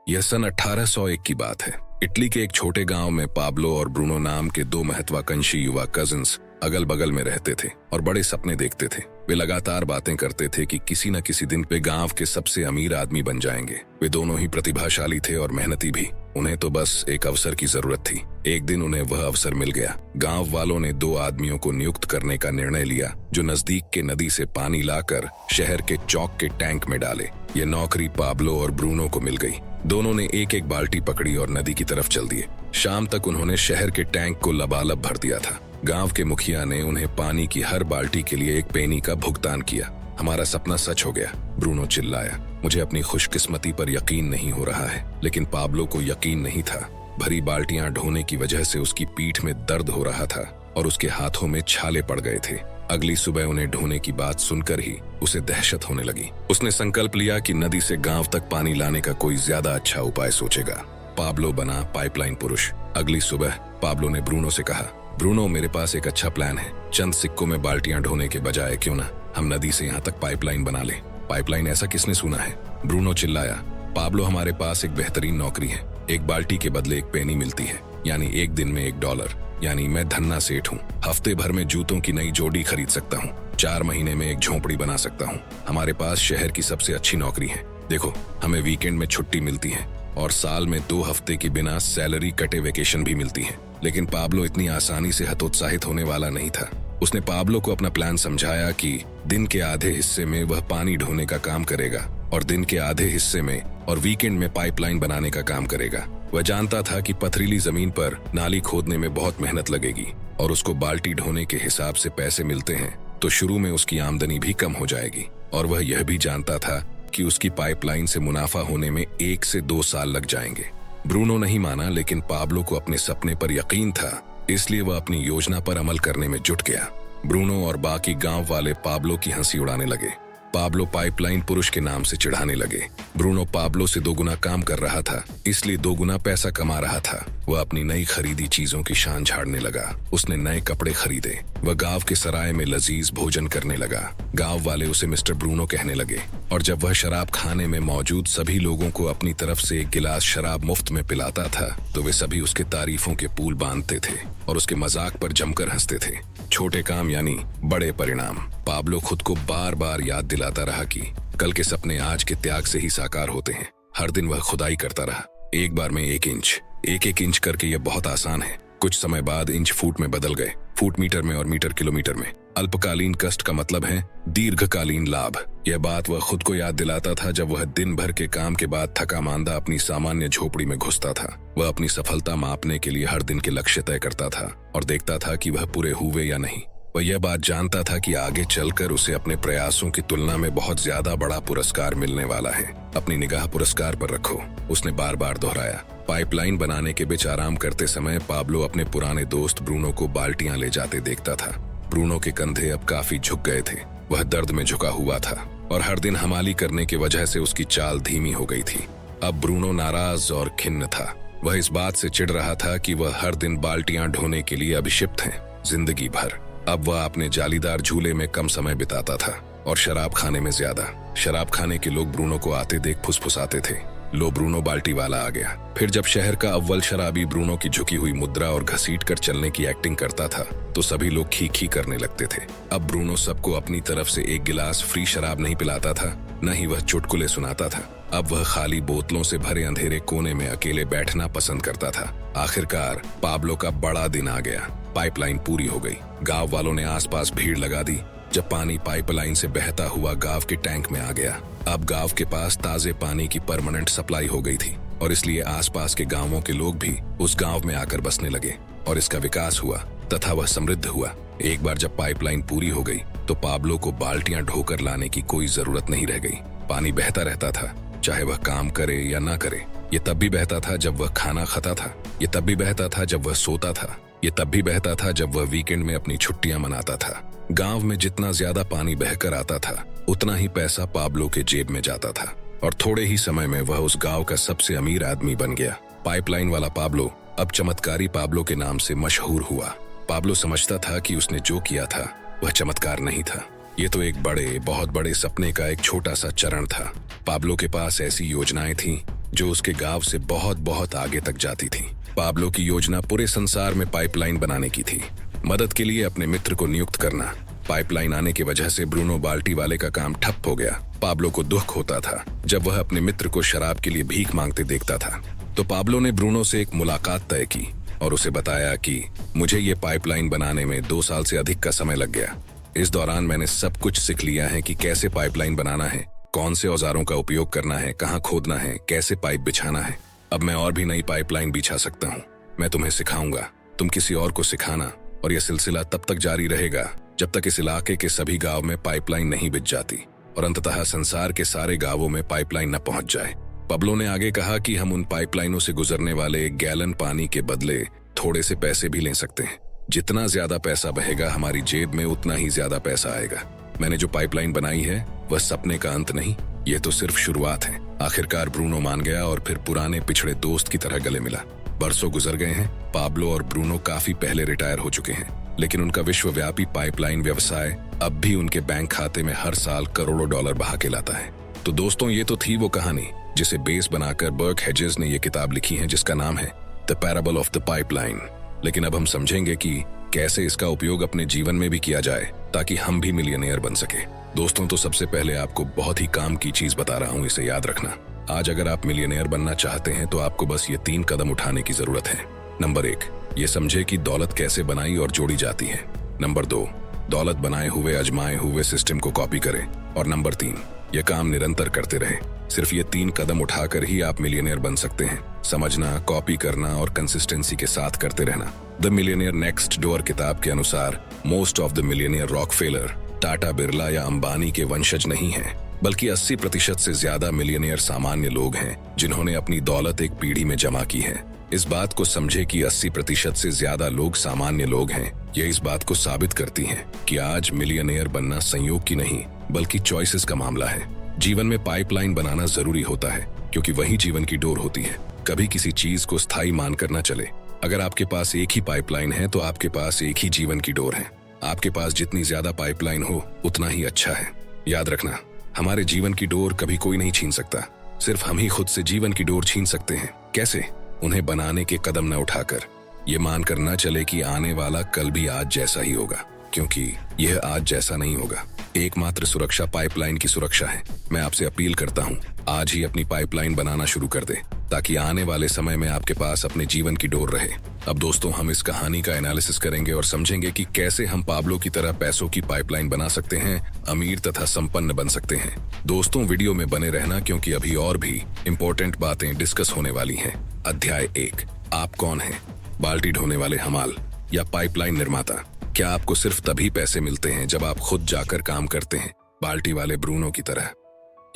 यह सन 1801 की बात है। इटली के एक छोटे गांव में पाब्लो और ब्रूनो नाम के दो महत्वाकांक्षी युवा कजिन्स अगल बगल में रहते थे और बड़े सपने देखते थे। वे लगातार बातें करते थे कि किसी न किसी दिन वे गांव के सबसे अमीर आदमी बन जाएंगे। वे दोनों ही प्रतिभाशाली थे और मेहनती भी। उन्हें तो बस एक अवसर की जरूरत थी। एक दिन उन्हें वह अवसर मिल गया। गांव वालों ने दो आदमियों को नियुक्त करने का निर्णय लिया जो नजदीक के नदी से पानी लाकर शहर के चौक के टैंक में डाले। ये नौकरी पाब्लो और ब्रूनो को मिल गई। दोनों ने एक एक बाल्टी पकड़ी और नदी की तरफ चल दिए। शाम तक उन्होंने शहर के टैंक को लबालब भर दिया था। गांव के मुखिया ने उन्हें पानी की हर बाल्टी के लिए एक पेनी का भुगतान किया। हमारा सपना सच हो गया, ब्रूनो चिल्लाया। मुझे अपनी खुशकिस्मती पर यकीन नहीं हो रहा है, लेकिन पाब्लो को यकीन नहीं था। भरी बाल्टियां ढोने की वजह से उसकी पीठ में दर्द हो रहा था और उसके हाथों में छाले पड़ गए थे। अगली सुबह उन्हें ढोने की बात सुनकर ही उसे दहशत होने लगी। उसने संकल्प लिया कि नदी से गांव तक पानी लाने का कोई ज्यादा अच्छा उपाय सोचेगा। पाब्लो बना पाइपलाइन पुरुष। अगली सुबह पाब्लो ने ब्रूनो से कहा, ब्रूनो, मेरे पास एक अच्छा प्लान है। चंद सिक्कों में बाल्टियां ढोने के बजाय क्यों ना हम नदी से यहाँ तक पाइपलाइन बना लें। पाइपलाइन, ऐसा किसने सुना है? ब्रूनो चिल्लाया। पाब्लो, हमारे पास एक बेहतरीन नौकरी है। एक बाल्टी के बदले एक पेनी मिलती है, यानी एक दिन में $1। यानी मैं धन्ना सेठ हूँ। हफ्ते भर में जूतों की नई जोड़ी खरीद सकता हूँ। 4 महीने में एक झोपड़ी बना सकता हूँ। हमारे पास शहर की सबसे अच्छी नौकरी है। देखो, हमें वीकेंड में छुट्टी मिलती है और साल में 2 हफ्ते की बिना सैलरी कटे वेकेशन भी मिलती है। लेकिन पाब्लो इतनी आसानी से हतोत्साहित होने वाला नहीं था। उसने पाब्लो को अपना प्लान समझाया कि दिन के आधे हिस्से में वह पानी ढोने का काम करेगा और दिन के आधे हिस्से में और वीकेंड में पाइपलाइन बनाने का काम करेगा। वह जानता था कि पथरीली जमीन पर नाली खोदने में बहुत मेहनत लगेगी और उसको बाल्टी ढोने के हिसाब से पैसे मिलते हैं तो शुरू में उसकी आमदनी भी कम हो जाएगी। और वह यह भी जानता था कि उसकी पाइपलाइन से मुनाफा होने में 1 से 2 साल लग जाएंगे। ब्रूनो नहीं माना, लेकिन पाब्लो को अपने सपने पर यकीन था, इसलिए वह अपनी योजना पर अमल करने में जुट गया। ब्रूनो और बाकी गांव वाले पाब्लो की हंसी उड़ाने लगे। पाब्लो पाइपलाइन पुरुष के नाम से चिढ़ाने लगे। ब्रूनो पाब्लो से 2 गुना काम कर रहा था, इसलिए 2 गुना पैसा कमा रहा था। वह अपनी नई खरीदी चीजों की शान झाड़ने लगा। उसने नए कपड़े खरीदे। वह गांव के सराय में लजीज भोजन करने लगा। गांव वाले उसे मिस्टर ब्रूनो कहने लगे और जब वह शराब खाने में मौजूद सभी लोगों को अपनी तरफ से एक गिलास शराब मुफ्त में पिलाता था तो वे सभी उसके तारीफों के पुल बांधते थे और उसके मजाक पर जमकर हंसते थे। छोटे काम यानी बड़े परिणाम। पाब्लो खुद को बार बार याद दिलाता रहा कि कल के सपने आज के त्याग से ही साकार होते हैं। हर दिन वह खुदाई करता रहा। एक बार में 1 इंच, एक इंच करके यह बहुत आसान है। कुछ समय बाद इंच फुट में बदल गए, फुट मीटर में और मीटर किलोमीटर में। अल्पकालीन कष्ट का मतलब है दीर्घकालीन लाभ। यह बात वह खुद को याद दिलाता था जब वह दिन भर के काम के बाद थका मांदा अपनी सामान्य झोपड़ी में घुसता था। वह अपनी सफलता मापने के लिए हर दिन के लक्ष्य तय करता था और देखता था कि वह पूरे हुए या नहीं। वह यह बात जानता था कि आगे चलकर उसे अपने प्रयासों की तुलना में बहुत ज्यादा बड़ा पुरस्कार मिलने वाला है। अपनी निगाह पुरस्कार पर रखो, उसने बार बार दोहराया। पाइपलाइन बनाने के बीच आराम करते समय पाब्लो अपने पुराने दोस्त ब्रूनो को बाल्टियां ले जाते देखता था। ब्रूनो के कंधे अब काफी झुक गए थे। वह दर्द में झुका हुआ था और हर दिन हमाली करने की वजह से उसकी चाल धीमी हो गई थी। अब ब्रूनो नाराज और खिन्न था। वह इस बात से चिढ़ रहा था कि वह हर दिन बाल्टियां ढोने के लिए अभिशिप्त है, जिंदगी भर। अब वह अपने जालीदार झूले में कम समय बिताता था और शराब खाने में ज्यादा। शराब खाने के लोग ब्रूनो को आते देख फुसफुसाते थे, लो ब्रूनो बाल्टी वाला आ गया। फिर जब शहर का अव्वल शराबी ब्रूनो की झुकी हुई मुद्रा और घसीट कर चलने की एक्टिंग करता था तो सभी लोग खी खी करने लगते थे। अब ब्रूनो सबको अपनी तरफ से 1 गिलास फ्री शराब नहीं पिलाता था, न ही वह चुटकुले सुनाता था। अब वह खाली बोतलों से भरे अंधेरे कोने में अकेले बैठना पसंद करता था। आखिरकार पाब्लो का बड़ा दिन आ गया। पाइपलाइन पूरी हो गई। गांव वालों ने आसपास भीड़ लगा दी जब पानी पाइपलाइन से बहता हुआ गांव के टैंक में आ गया। अब गांव के पास ताजे पानी की परमानेंट सप्लाई हो गई थी और इसलिए आसपास के गांवों के लोग भी उस गांव में आकर बसने लगे और इसका विकास हुआ तथा वह समृद्ध हुआ। एक बार जब पाइपलाइन पूरी हो गई तो पाब्लो को बाल्टियां ढोकर लाने की कोई जरूरत नहीं रह गई। पानी बहता रहता था, चाहे वह काम करे या ना करे। ये तब भी बहता था जब वह खाना खाता था, ये तब भी बहता था जब वह सोता था, ये तब भी बहता था जब वह वीकेंड में अपनी छुट्टियां मनाता था। गांव में जितना ज्यादा पानी बहकर आता था उतना ही पैसा पाब्लो के जेब में जाता था और थोड़े ही समय में वह उस गांव का सबसे अमीर आदमी बन गया। पाइपलाइन वाला पाब्लो अब चमत्कारी पाब्लो के नाम से मशहूर हुआ। पाब्लो समझता था कि उसने जो किया था वह चमत्कार नहीं था, ये तो एक बहुत बड़े सपने का एक छोटा सा चरण था। पाब्लो के पास ऐसी योजनाएं थीं जो उसके गांव से बहुत बहुत आगे तक जाती थी। पाब्लो की योजना पूरे संसार में पाइपलाइन बनाने की थी, मदद के लिए अपने मित्र को नियुक्त करना। पाइपलाइन आने की वजह से ब्रूनो बाल्टी वाले का काम ठप हो गया। पाब्लो को दुख होता था जब वह अपने मित्र को शराब के लिए भीख मांगते देखता था। तो पाब्लो ने ब्रूनो से एक मुलाकात तय की और उसे बताया कि मुझे ये पाइपलाइन बनाने में 2 साल से अधिक का समय लग गया। इस दौरान मैंने सब कुछ सीख लिया है कि कैसे पाइपलाइन बनाना है, कौन से औजारों का उपयोग करना है, कहाँ खोदना है, कैसे पाइप बिछाना है। अब मैं और भी नई पाइपलाइन बिछा सकता हूँ। मैं तुम्हें सिखाऊंगा, तुम किसी और को सिखाना, और यह सिलसिला तब तक जारी रहेगा जब तक इस इलाके के सभी गांव में पाइपलाइन नहीं बिछ जाती और अंततः संसार के सारे गांवों में पाइपलाइन न पहुंच जाए। पाब्लो ने आगे कहा कि हम उन पाइपलाइनों से गुजरने वाले 1 गैलन पानी के बदले थोड़े से पैसे भी ले सकते हैं। जितना ज्यादा पैसा बहेगा हमारी जेब में, उतना ही ज्यादा पैसा आएगा। मैंने जो पाइपलाइन बनाई है वह सपने का अंत नहीं, ये तो सिर्फ शुरुआत है। आखिरकार ब्रूनो मान गया और फिर पुराने पिछड़े दोस्त की तरह गले मिला। बरसों गुजर गए हैं। पाब्लो और ब्रूनो काफी पहले रिटायर हो चुके हैं, लेकिन उनका विश्वव्यापी पाइपलाइन व्यवसाय अब भी उनके बैंक खाते में हर साल करोड़ों डॉलर बहा के लाता है। तो दोस्तों, ये तो थी वो कहानी जिसे बेस बनाकर बर्क हेजेस ने ये किताब लिखी है, जिसका नाम है the parable of the pipeline. लेकिन अब हम समझेंगे कि कैसे इसका उपयोग अपने जीवन में भी किया जाए ताकि हम भी मिलियनेयर बन सके। दोस्तों, तो सबसे पहले आपको बहुत ही काम की चीज बता रहा हूँ, इसे याद रखना। आज अगर आप मिलियनेयर बनना चाहते हैं तो आपको बस ये 3 कदम उठाने की जरूरत है। नंबर 1, ये समझे कि दौलत कैसे बनाई और जोड़ी जाती है। नंबर 2, दौलत बनाए हुए आजमाए हुए सिस्टम को कॉपी करें। और नंबर 3, यह काम निरंतर करते रहे। सिर्फ ये 3 कदम उठाकर ही आप मिलियनेयर बन सकते हैं। समझना, कॉपी करना और कंसिस्टेंसी के साथ करते रहना। द मिलियनेयर नेक्स्ट डोर किताब के अनुसार most of the millionaire Rockefeller, Tata, Birla या अंबानी के वंशज नहीं हैं, बल्कि 80% से ज्यादा मिलियनेयर सामान्य लोग हैं जिन्होंने अपनी दौलत एक पीढ़ी में जमा की है। इस बात को समझे कि 80% से ज्यादा लोग सामान्य लोग हैं। यह इस बात को साबित करती है कि आज मिलियनेयर बनना संयोग की नहीं बल्कि चॉइसेस का मामला है। जीवन में पाइपलाइन बनाना जरूरी होता है क्योंकि वही जीवन की डोर होती है। कभी किसी चीज को स्थायी मानकर न चले। अगर आपके पास एक ही पाइपलाइन है तो आपके पास एक ही जीवन की डोर है। आपके पास जितनी ज्यादा पाइपलाइन हो उतना ही अच्छा है। याद रखना, हमारे जीवन की डोर कभी कोई नहीं छीन सकता, सिर्फ हम ही खुद से जीवन की डोर छीन सकते हैं। कैसे? उन्हें बनाने के कदम न उठाकर। ये मानकर न चले कि आने वाला कल भी आज जैसा ही होगा, क्योंकि यह आज जैसा नहीं होगा। एकमात्र सुरक्षा पाइपलाइन की सुरक्षा है। मैं आपसे अपील करता हूँ, आज ही अपनी पाइपलाइन बनाना शुरू कर दे ताकि आने वाले समय में आपके पास अपने जीवन की डोर रहे। अब दोस्तों, हम इस कहानी का एनालिसिस करेंगे और समझेंगे कि कैसे हम पाब्लो की तरह पैसों की पाइपलाइन बना सकते हैं, अमीर तथा संपन्न बन सकते हैं। दोस्तों, वीडियो में बने रहना क्योंकि अभी और भी इम्पोर्टेंट बातें डिस्कस होने वाली हैं। अध्याय 1, आप कौन हैं? बाल्टी ढोने वाले हमाल या पाइपलाइन निर्माता? क्या आपको सिर्फ तभी पैसे मिलते हैं जब आप खुद जाकर काम करते हैं, बाल्टी वाले ब्रूनो की तरह?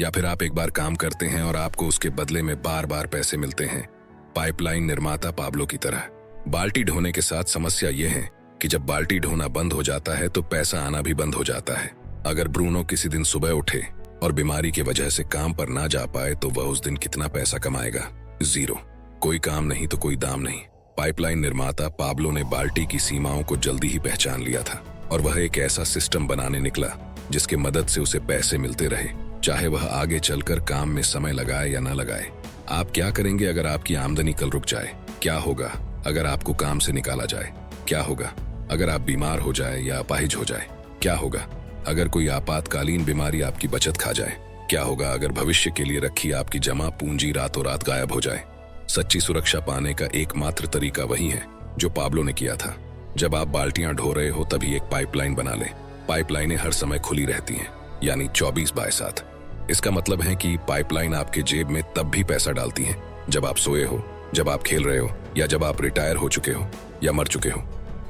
या फिर आप एक बार काम करते हैं और आपको उसके बदले में बार बार पैसे मिलते हैं, पाइपलाइन निर्माता पाब्लो की तरह? बाल्टी ढोने के साथ समस्या यह है कि जब बाल्टी ढोना बंद हो जाता है तो पैसा आना भी बंद हो जाता है। अगर ब्रूनो किसी दिन सुबह उठे और बीमारी की वजह से काम पर ना जा पाए तो वह उस दिन कितना पैसा कमाएगा? 0। कोई काम नहीं तो कोई दाम नहीं। पाइपलाइन निर्माता पाब्लो ने बाल्टी की सीमाओं को जल्दी ही पहचान लिया था और वह एक ऐसा सिस्टम बनाने निकला जिसके मदद से उसे पैसे मिलते रहे, चाहे वह आगे चलकर काम में समय लगाए या ना लगाए। आप क्या करेंगे अगर आपकी आमदनी कल रुक जाए? क्या होगा अगर आपको काम से निकाला जाए? क्या होगा अगर आप बीमार हो जाए या अपाहिज हो जाए? क्या होगा अगर कोई आपातकालीन बीमारी आपकी बचत खा जाए? क्या होगा अगर भविष्य के लिए रखी आपकी जमा पूंजी रातों रात गायब हो जाए? सच्ची सुरक्षा पाने का एकमात्र तरीका वही है जो पाब्लो ने किया था। जब आप बाल्टियां ढो रहे हो तभी एक पाइपलाइन बना लें। पाइपलाइनें हर समय खुली रहती हैं, यानी 24/7। इसका मतलब है कि पाइपलाइन आपके जेब में तब भी पैसा डालती हैं जब आप सोए हो, जब आप खेल रहे हो या जब आप रिटायर हो चुके हो या मर चुके हो।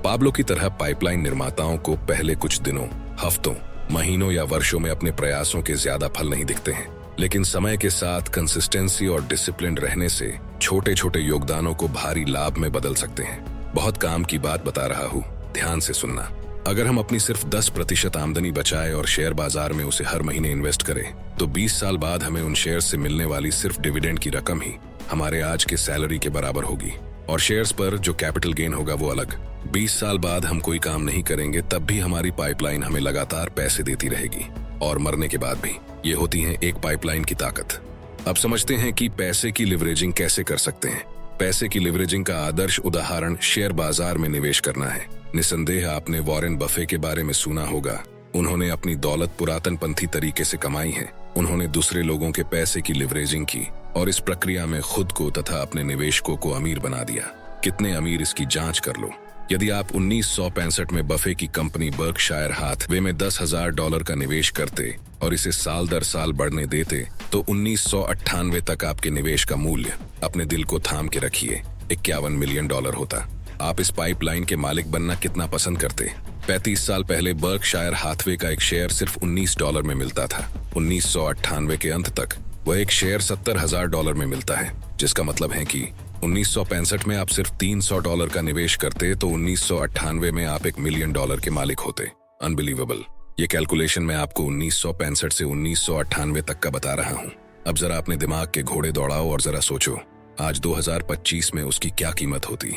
पाब्लो की तरह पाइपलाइन निर्माताओं को पहले कुछ दिनों, हफ्तों, महीनों या वर्षों में अपने प्रयासों के ज्यादा फल नहीं दिखते हैं, लेकिन समय के साथ कंसिस्टेंसी और डिसिप्लिन रहने से छोटे छोटे योगदानों को भारी लाभ में बदल सकते हैं। बहुत काम की बात बता रहा हूँ, ध्यान से सुनना। अगर हम अपनी सिर्फ 10% आमदनी बचाए और शेयर बाजार में उसे हर महीने इन्वेस्ट करें तो 20 साल बाद हमें उन शेयर से मिलने वाली सिर्फ डिविडेंड की रकम ही हमारे आज के सैलरी के बराबर होगी, और शेयर्स पर जो कैपिटल गेन होगा वो अलग। 20 साल बाद हम कोई काम नहीं करेंगे तब भी हमारी पाइपलाइन हमें लगातार पैसे देती रहेगी, और मरने के बाद भी। ये होती है एक पाइपलाइन की ताकत। अब समझते हैं कि पैसे की लिवरेजिंग कैसे कर सकते हैं। पैसे की लिवरेजिंग का आदर्श उदाहरण शेयर बाजार में निवेश करना है। निसंदेह आपने वॉरेन बफे के बारे में सुना होगा। उन्होंने अपनी दौलत पुरातनपंथी तरीके से कमाई है। उन्होंने दूसरे लोगों के पैसे की लिवरेजिंग की और इस प्रक्रिया में खुद को तथा अपने निवेशकों को अमीर बना दिया। कितने अमीर, इसकी जांच कर लो। यदि आप 1965 में बफे की कंपनी बर्कशायर हाथवे में $10,000 का निवेश करते और इसे साल दर साल बढ़ने देते तो 1998 तक आपके निवेश का मूल्य, अपने दिल को थाम के रखिए, $51 मिलियन होता। आप इस पाइपलाइन के मालिक बनना कितना पसंद करते? 35 साल पहले बर्कशायर हाथवे का एक शेयर सिर्फ $19 में मिलता था। 1998 के अंत तक वह एक शेयर $70,000 में मिलता है, जिसका मतलब है कि 1965 में आप सिर्फ $300 का निवेश करते तो 1998 में आप $1 मिलियन के मालिक होते। अनबिलीवेबल। ये कैलकुलेशन मैं आपको 1965 से 1998 तक का बता रहा हूँ। अब जरा अपने दिमाग के घोड़े दौड़ाओ और जरा सोचो, आज 2025 में उसकी क्या कीमत होती।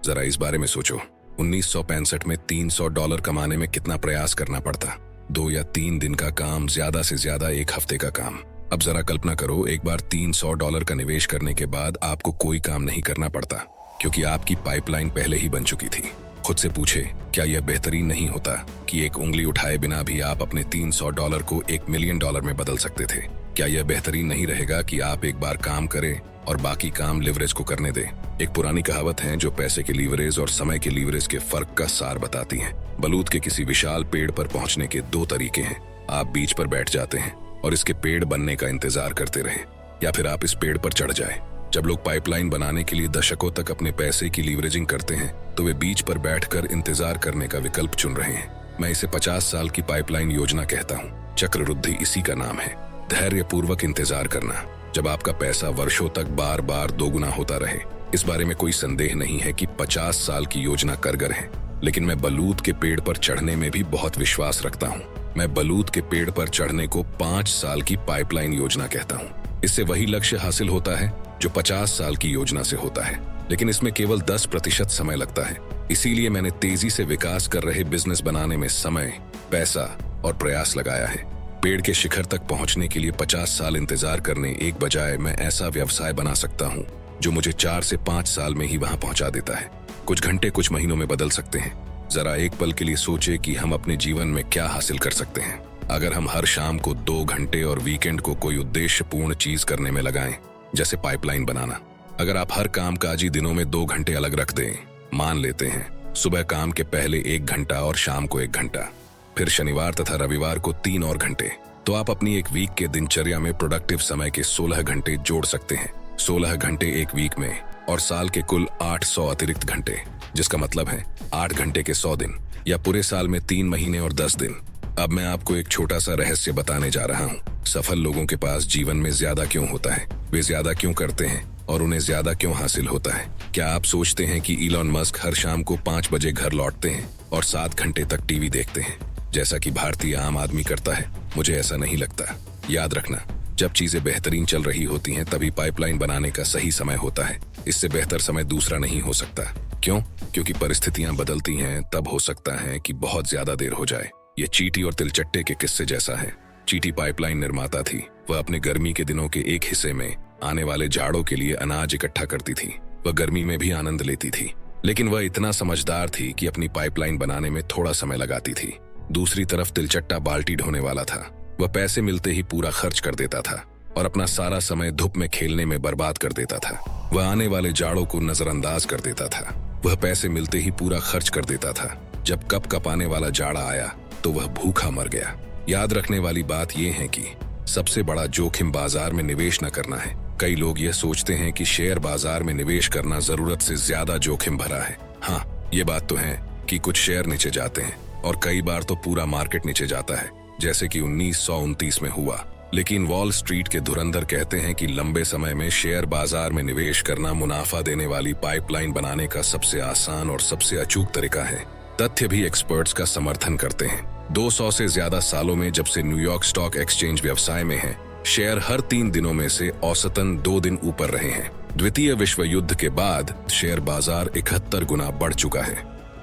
जरा इस बारे में सोचो, 1965 में $300 कमाने में कितना प्रयास करना पड़ता। 2 या 3 दिन का काम, ज्यादा से ज्यादा 1 हफ्ते का काम। अब जरा कल्पना करो, एक बार $300 का निवेश करने के बाद आपको कोई काम नहीं करना पड़ता, क्योंकि आपकी पाइपलाइन पहले ही बन चुकी थी। खुद से पूछे, क्या यह बेहतरीन नहीं होता कि एक उंगली उठाए बिना भी आप अपने $300 को $1 मिलियन में बदल सकते थे? क्या यह बेहतरीन नहीं रहेगा कि आप एक बार काम करें और बाकी काम लिवरेज को करने दें? एक पुरानी कहावत है जो पैसे के लीवरेज और समय के लीवरेज के फर्क का सार बताती है। बलूत के किसी विशाल पेड़ पर पहुंचने के 2 तरीके हैं। आप बीच पर बैठ जाते हैं और इसके पेड़ बनने का इंतजार करते रहे, या फिर आप इस पेड़ पर चढ़ जाए। जब लोग पाइपलाइन बनाने के लिए दशकों तक अपने पैसे की लीवरेजिंग करते हैं तो वे बीच पर बैठकर इंतजार करने का विकल्प चुन रहे हैं। मैं इसे 50 साल की पाइपलाइन योजना कहता हूँ। चक्रवृद्धि इसी का नाम है। धैर्यपूर्वक इंतजार करना, जब आपका पैसा वर्षों तक बार बार दोगुना होता रहे। इस बारे में कोई संदेह नहीं है कि 50 साल की योजना कारगर है, लेकिन मैं बलूत के पेड़ पर चढ़ने में भी बहुत विश्वास रखता हूँ। मैं बलूत के पेड़ पर चढ़ने को 5 साल की पाइपलाइन योजना कहता हूँ। इससे वही लक्ष्य हासिल होता है जो 50 साल की योजना से होता है, लेकिन इसमें केवल 10% समय लगता है। इसीलिए मैंने तेजी से विकास कर रहे बिजनेस बनाने में समय, पैसा और प्रयास लगाया है। पेड़ के शिखर तक पहुंचने के लिए 50 साल इंतजार करने एक बजाय मैं ऐसा व्यवसाय बना सकता हूं जो मुझे 4 से 5 साल में ही वहां पहुंचा देता है। कुछ घंटे कुछ महीनों में बदल सकते हैं। जरा एक पल के लिए सोचे कि हम अपने जीवन में क्या हासिल कर सकते हैं अगर हम हर शाम को 2 घंटे और वीकेंड को कोई उद्देश्यपूर्ण चीज करने में लगाएं, जैसे पाइपलाइन बनाना। अगर आप हर कामकाजी दिनों में 2 घंटे अलग रख दें, मान लेते हैं सुबह काम के पहले 1 घंटा और शाम को 1 घंटा, फिर शनिवार तथा रविवार को 3 और घंटे, तो आप अपनी एक वीक के दिनचर्या में प्रोडक्टिव समय के 16 घंटे जोड़ सकते हैं। 16 घंटे एक वीक में और साल के कुल 800 अतिरिक्त घंटे, जिसका मतलब है 8 घंटे के 100 दिन, या पूरे साल में 3 महीने और 10 दिन। अब मैं आपको एक छोटा सा रहस्य बताने जा रहा हूँ। सफल लोगों के पास जीवन में ज्यादा क्यों होता है, वे ज्यादा क्यों करते हैं और उन्हें ज्यादा क्यों हासिल होता है। क्या आप सोचते हैं कि इलॉन मस्क हर शाम को 5 बजे घर लौटते हैं और 7 घंटे तक टीवी देखते हैं, जैसा कि भारतीय आम आदमी करता है? मुझे ऐसा नहीं लगता। याद रखना, जब चीजें बेहतरीन चल रही होती हैं तभी पाइपलाइन बनाने का सही समय होता है। इससे बेहतर समय दूसरा नहीं हो सकता। क्यों? क्योंकि परिस्थितियां बदलती हैं, तब हो सकता है कि बहुत ज्यादा देर हो जाए। ये चींटी और तिलचट्टे के किस्से जैसा है। चींटी पाइपलाइन निर्माता थी। वह अपने गर्मी के दिनों के एक हिस्से में आने वाले जाड़ों के लिए अनाज इकट्ठा करती थी। वह गर्मी में भी आनंद लेती थी, लेकिन वह इतना समझदार थी कि अपनी पाइपलाइन बनाने में थोड़ा समय लगाती थी। दूसरी तरफ तिलचट्टा बाल्टी ढोने वाला था। वह पैसे मिलते ही पूरा खर्च कर देता था और अपना सारा समय धूप में खेलने में बर्बाद कर देता था। वह आने वाले जाड़ों को नजरअंदाज कर देता था। वह पैसे मिलते ही पूरा खर्च कर देता था। जब कप आने वाला जाड़ा आया तो वह भूखा मर गया। याद रखने वाली बात यह है कि सबसे बड़ा जोखिम बाजार में निवेश न करना है। कई लोग यह सोचते हैं कि शेयर बाजार में निवेश करना जरूरत से ज्यादा जोखिम भरा है। हाँ, ये बात तो है कि कुछ शेयर नीचे जाते हैं और कई बार तो पूरा मार्केट नीचे जाता है, जैसे कि 1929 में हुआ। लेकिन वॉल स्ट्रीट के धुरंधर कहते हैं कि लंबे समय में शेयर बाजार में निवेश करना मुनाफा देने वाली पाइपलाइन बनाने का सबसे आसान और सबसे अचूक तरीका है। तथ्य भी एक्सपर्ट्स का समर्थन करते हैं। 200 से ज्यादा सालों में जब से न्यूयॉर्क स्टॉक एक्सचेंज व्यवसाय में है, शेयर हर 3 दिनों में से औसतन 2 दिन ऊपर रहे हैं। द्वितीय विश्व युद्ध के बाद शेयर बाजार 71 गुना बढ़ चुका है।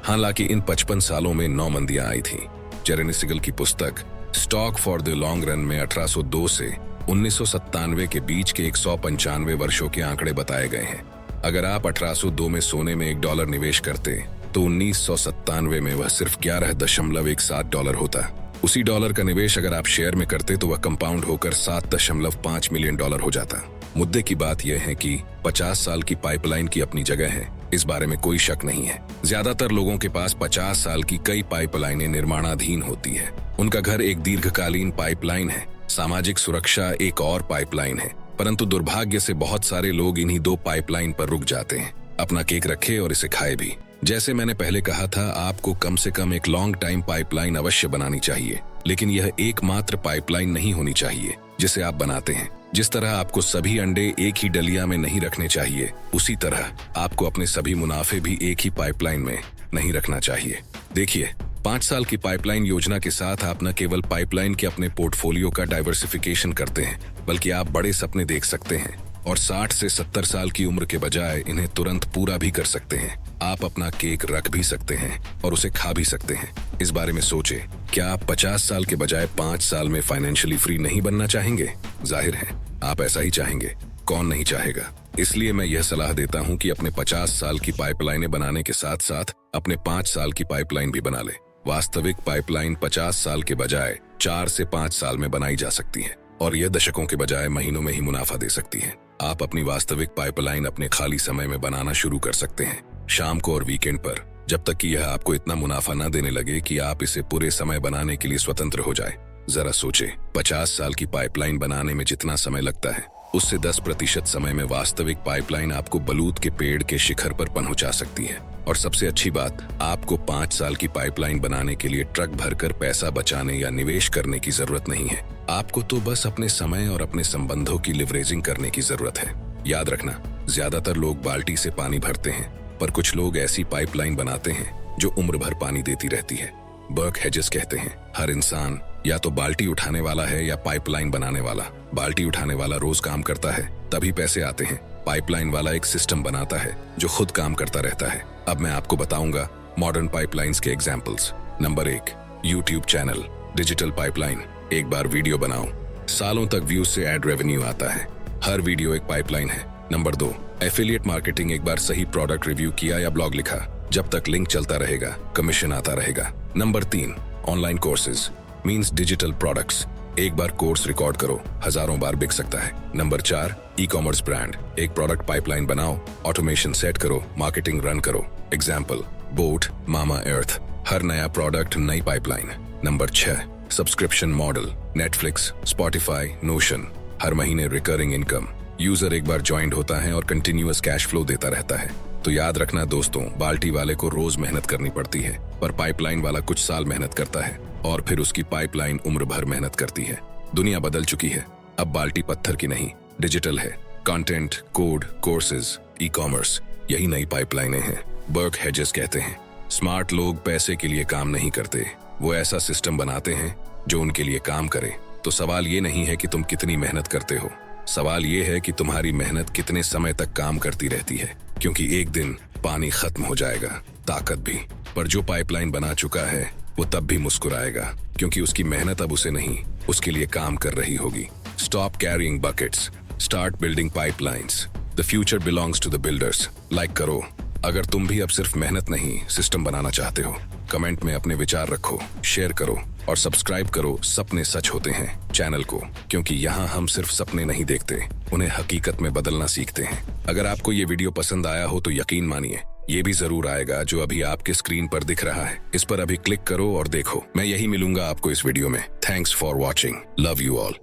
हालांकि इन 55 सालों में 9 मंदियां आई थी। जेरेनी सिगल की पुस्तक stock for the long run में 1802 से 1997 के बीच के 195 वर्षों के आंकड़े बताए गए हैं। अगर आप 1802 में सोने में $1 निवेश करते तो 1997 में वह सिर्फ $11.17 होता। उसी डॉलर का निवेश अगर आप शेयर में करते तो वह कंपाउंड होकर $7.5 मिलियन हो जाता। मुद्दे की बात यह है कि 50 साल की पाइपलाइन की अपनी जगह है, इस बारे में कोई शक नहीं है। ज्यादातर लोगों के पास 50 साल की कई पाइपलाइनें निर्माणाधीन होती है। उनका घर एक दीर्घकालीन पाइपलाइन है, सामाजिक सुरक्षा एक और पाइपलाइन है। परंतु दुर्भाग्य से बहुत सारे लोग इन्हीं दो पाइपलाइन पर रुक जाते हैं। अपना केक रखे और इसे खाए भी। जैसे मैंने पहले कहा था, आपको कम से कम एक लॉन्ग टाइम पाइपलाइन अवश्य बनानी चाहिए, लेकिन यह एकमात्र पाइपलाइन नहीं होनी चाहिए जिसे आप बनाते हैं। जिस तरह आपको सभी अंडे एक ही डलिया में नहीं रखने चाहिए, उसी तरह आपको अपने सभी मुनाफे भी एक ही पाइपलाइन में नहीं रखना चाहिए। देखिए, 5 साल की पाइपलाइन योजना के साथ आप न केवल पाइपलाइन के अपने पोर्टफोलियो का डाइवर्सिफिकेशन करते हैं, बल्कि आप बड़े सपने देख सकते हैं और 60 से 70 साल की उम्र के बजाय इन्हें तुरंत पूरा भी कर सकते हैं। आप अपना केक रख भी सकते हैं और उसे खा भी सकते हैं। इस बारे में सोचें, क्या आप 50 साल के बजाय 5 साल में फाइनेंशियली फ्री नहीं बनना चाहेंगे? जाहिर है आप ऐसा ही चाहेंगे, कौन नहीं चाहेगा। इसलिए मैं यह सलाह देता हूं कि अपने 50 साल की पाइपलाइनें बनाने के साथ साथ अपने 5 साल की पाइपलाइन भी बना ले। वास्तविक पाइपलाइन 50 साल के बजाय 4 से 5 साल में बनाई जा सकती है और यह दशकों के बजाय महीनों में ही मुनाफा दे सकती है। आप अपनी वास्तविक पाइपलाइन अपने खाली समय में बनाना शुरू कर सकते हैं, शाम को और वीकेंड पर, जब तक कि यह आपको इतना मुनाफा न देने लगे कि आप इसे पूरे समय बनाने के लिए स्वतंत्र हो जाए। जरा सोचे, 50 साल की पाइपलाइन बनाने में जितना समय लगता है, उससे 10% समय में वास्तविक पाइपलाइन आपको बलूत के पेड़ के शिखर पर पहुंचा सकती है। और सबसे अच्छी बात, आपको 5 साल की पाइपलाइन बनाने के लिए ट्रक भरकर पैसा बचाने या निवेश करने की जरूरत नहीं है। आपको तो बस अपने समय और अपने संबंधों की लिवरेजिंग करने की जरूरत है। याद रखना, ज्यादातर लोग बाल्टी से पानी भरते हैं, पर कुछ लोग ऐसी पाइपलाइन बनाते हैं जो उम्र भर पानी देती रहती है। बर्क हेजेस कहते हैं, हर इंसान या तो बाल्टी उठाने वाला है या पाइपलाइन बनाने वाला। बाल्टी उठाने वाला रोज काम करता है, तभी पैसे आते हैं। पाइपलाइन वाला एक सिस्टम बनाता है जो खुद काम करता रहता है। अब मैं आपको बताऊंगा मॉडर्न पाइपलाइंस के examples. Number 1, YouTube channel, digital pipeline. एक बार वीडियो बनाओ, सालों तक व्यूज से एड रेवेन्यू आता है। हर वीडियो एक पाइपलाइन है। Number 2, affiliate marketing. एक बार सही प्रोडक्ट रिव्यू किया या ब्लॉग लिखा, जब तक लिंक चलता रहेगा कमीशन आता रहेगा। Number 3, online courses means digital products. एक बार कोर्स रिकॉर्ड करो, हजारों बार बिक सकता है। Number 4, e commerce brand. एक प्रोडक्ट पाइपलाइन बनाओ, ऑटोमेशन सेट करो, मार्केटिंग रन करो। Example, boat, Mamaearth. हर नया प्रोडक्ट नई pipeline. Number 6, subscription model, Netflix, Spotify, Notion. हर महीने रिकरिंग इनकम। यूजर एक बार ज्वाइंट होता है और कंटिन्यूअस कैश फ्लो देता रहता है। तो याद रखना दोस्तों, बाल्टी वाले को रोज मेहनत करनी पड़ती है, पर पाइपलाइन वाला कुछ साल मेहनत करता है और फिर उसकी पाइपलाइन उम्र भर मेहनत करती है। दुनिया बदल चुकी है, अब बाल्टी पत्थर की नहीं, डिजिटल है। Content, code, courses, e commerce, यही नई पाइपलाइनें हैं। बर्क हेजेस कहते हैं, स्मार्ट लोग पैसे के लिए काम नहीं करते, वो ऐसा सिस्टम बनाते हैं जो उनके लिए काम करे। तो सवाल ये नहीं है कि तुम कितनी मेहनत करते हो, सवाल ये है कि तुम्हारी मेहनत कितने समय तक काम करती रहती है, क्योंकि एक दिन पानी खत्म हो जाएगा, ताकत भी। पर जो पाइपलाइन बना चुका है वो तब भी मुस्कुराएगा, क्योंकि उसकी मेहनत अब उसे नहीं, उसके लिए काम कर रही होगी। Stop carrying buckets, start building pipelines. The future belongs to the builders. Like करो अगर तुम भी अब सिर्फ मेहनत नहीं सिस्टम बनाना चाहते हो। कमेंट में अपने विचार रखो, शेयर करो और सब्सक्राइब करो सपने सच होते हैं चैनल को, क्योंकि यहाँ हम सिर्फ सपने नहीं देखते, उन्हें हकीकत में बदलना सीखते हैं। अगर आपको ये वीडियो पसंद आया हो तो यकीन मानिए ये भी जरूर आएगा जो अभी आपके स्क्रीन पर दिख रहा है। इस पर अभी क्लिक करो और देखो। मैं यही मिलूंगा आपको इस वीडियो में। Thanks for watching. Love you all.